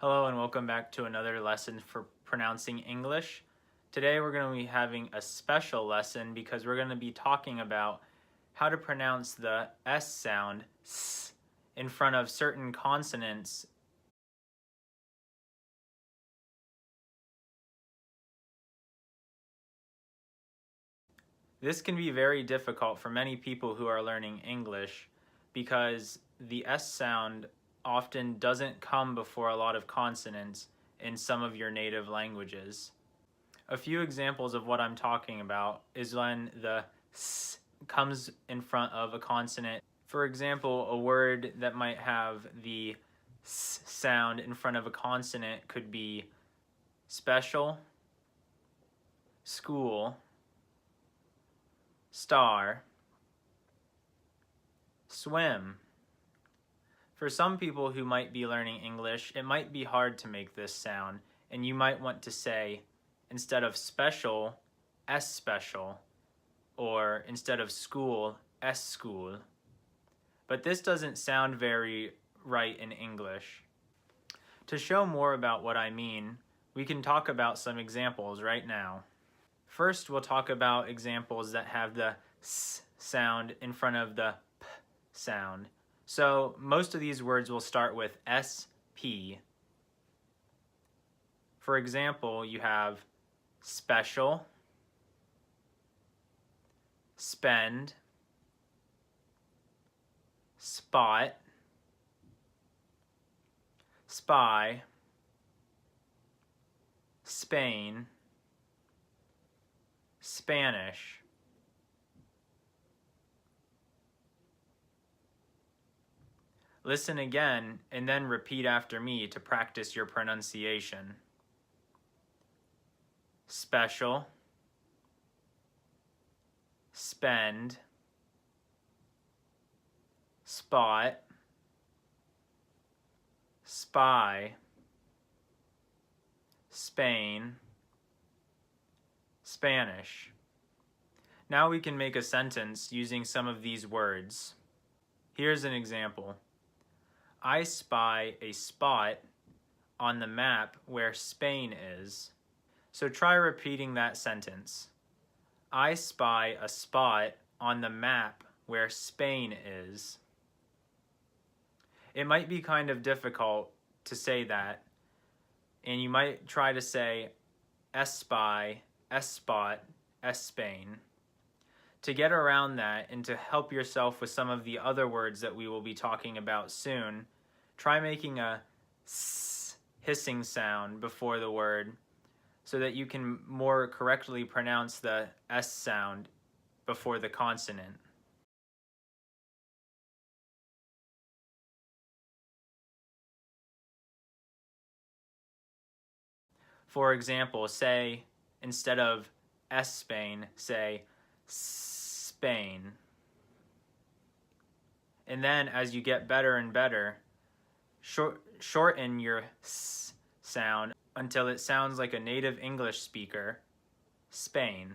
Hello and welcome back to another lesson for pronouncing English. Today we're going to be having a special lesson because we're going to be talking about how to pronounce the S sound S in front of certain consonants. This can be very difficult for many people who are learning English because the S sound often doesn't come before a lot of consonants in some of your native languages. A few examples of what I'm talking about is when the S comes in front of a consonant. For example, a word that might have the S sound in front of a consonant could be special, school, star, swim. For some people who might be learning English, it might be hard to make this sound, and you might want to say, instead of special, S special, or instead of school, S school. But this doesn't sound very right in English. To show more about what I mean, we can talk about some examples right now. First, we'll talk about examples that have the S sound in front of the P sound. So most of these words will start with SP. For example, you have special, spend, spot, spy, Spain, Spanish. Listen again and then repeat after me to practice your pronunciation. Special, spend, spot, spy, Spain, Spanish. Now we can make a sentence using some of these words. Here's an example. I spy a spot on the map where Spain is. So try repeating that sentence. I spy a spot on the map where Spain is. It might be kind of difficult to say that, and you might try to say espy, espot, Spain. To get around that and to help yourself with some of the other words that we will be talking about soon, try making a s hissing sound before the word so that you can more correctly pronounce the S sound before the consonant. For example, say, instead of S Spain, say Spain. And then as you get better and better, shorten your S sound until it sounds like a native English speaker, Spain.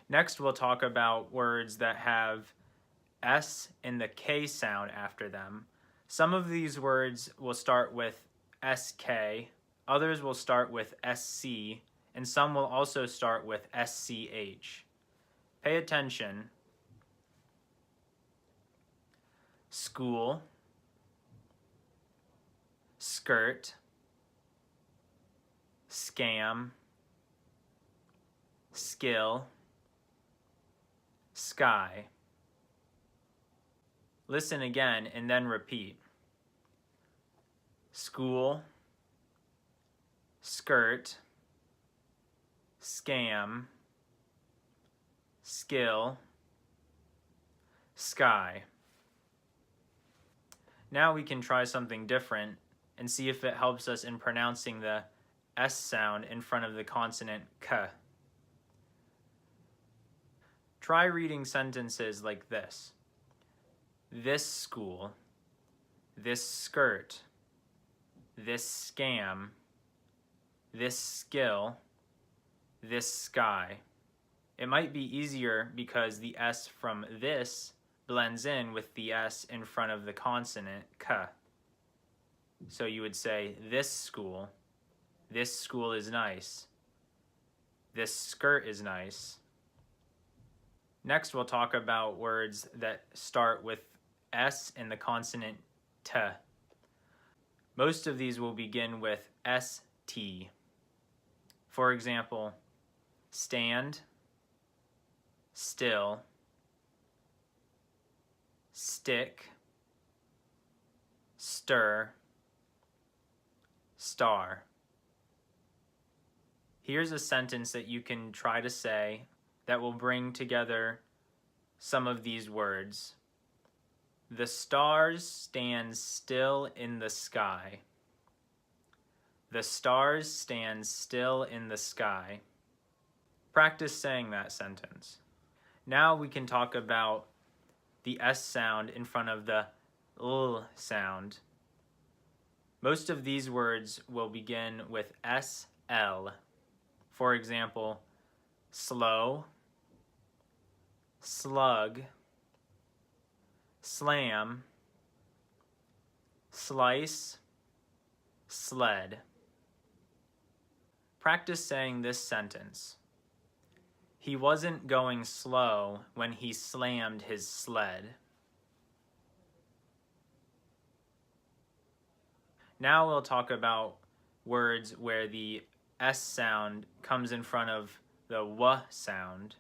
Next, we'll talk about words that have S and the K sound after them. Some of these words will start with SK, others will start with SC, and some will also start with SCH. Pay attention. School, skirt, scam, skill, sky. Listen again and then repeat. School, skirt, scam, skill, sky. Now we can try something different and see if it helps us in pronouncing the S sound in front of the consonant K. Try reading sentences like this. This school, this skirt, this scam, this skill, this sky. It might be easier because the S from this blends in with the S in front of the consonant K. So you would say this school is nice. This skirt is nice. Next, we'll talk about words that start with S and the consonant T. Most of these will begin with ST. For example, stand, still, stick, stir, star. Here's a sentence that you can try to say that will bring together some of these words. The stars stand still in the sky. The stars stand still in the sky. Practice saying that sentence. Now we can talk about the S sound in front of the L sound. Most of these words will begin with SL. For example, slow, slug, slam, slice, sled. Practice saying this sentence. He wasn't going slow when he slammed his sled. Now we'll talk about words where the S sound comes in front of the W sound.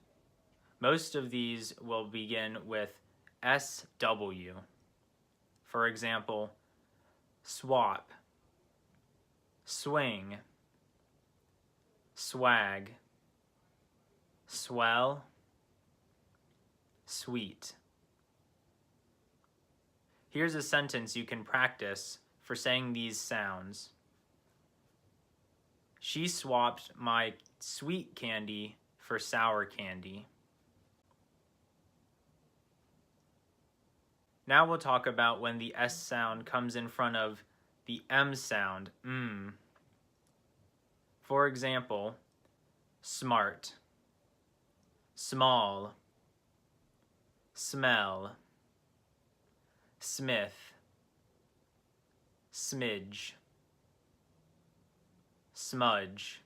Most of these will begin with SW. For example, swap, swing, swag, swell, sweet. Here's a sentence you can practice for saying these sounds. She swapped my sweet candy for sour candy. Now we'll talk about when the S sound comes in front of the M sound, For example, smart, small, smell, smith, smidge, smudge.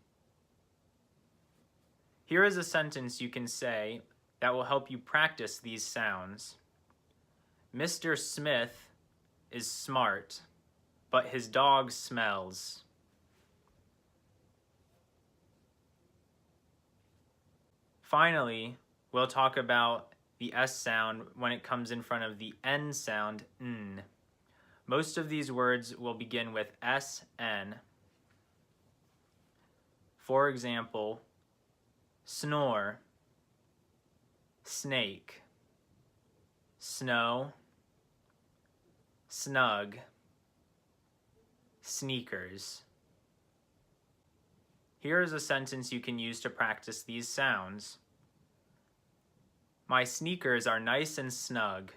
Here is a sentence you can say that will help you practice these sounds. Mr. Smith is smart, but his dog smells. Finally, we'll talk about the S sound when it comes in front of the N sound, N. Most of these words will begin with SN. For example, snore, snake, snow, snug, sneakers. Here is a sentence you can use to practice these sounds. My sneakers are nice and snug.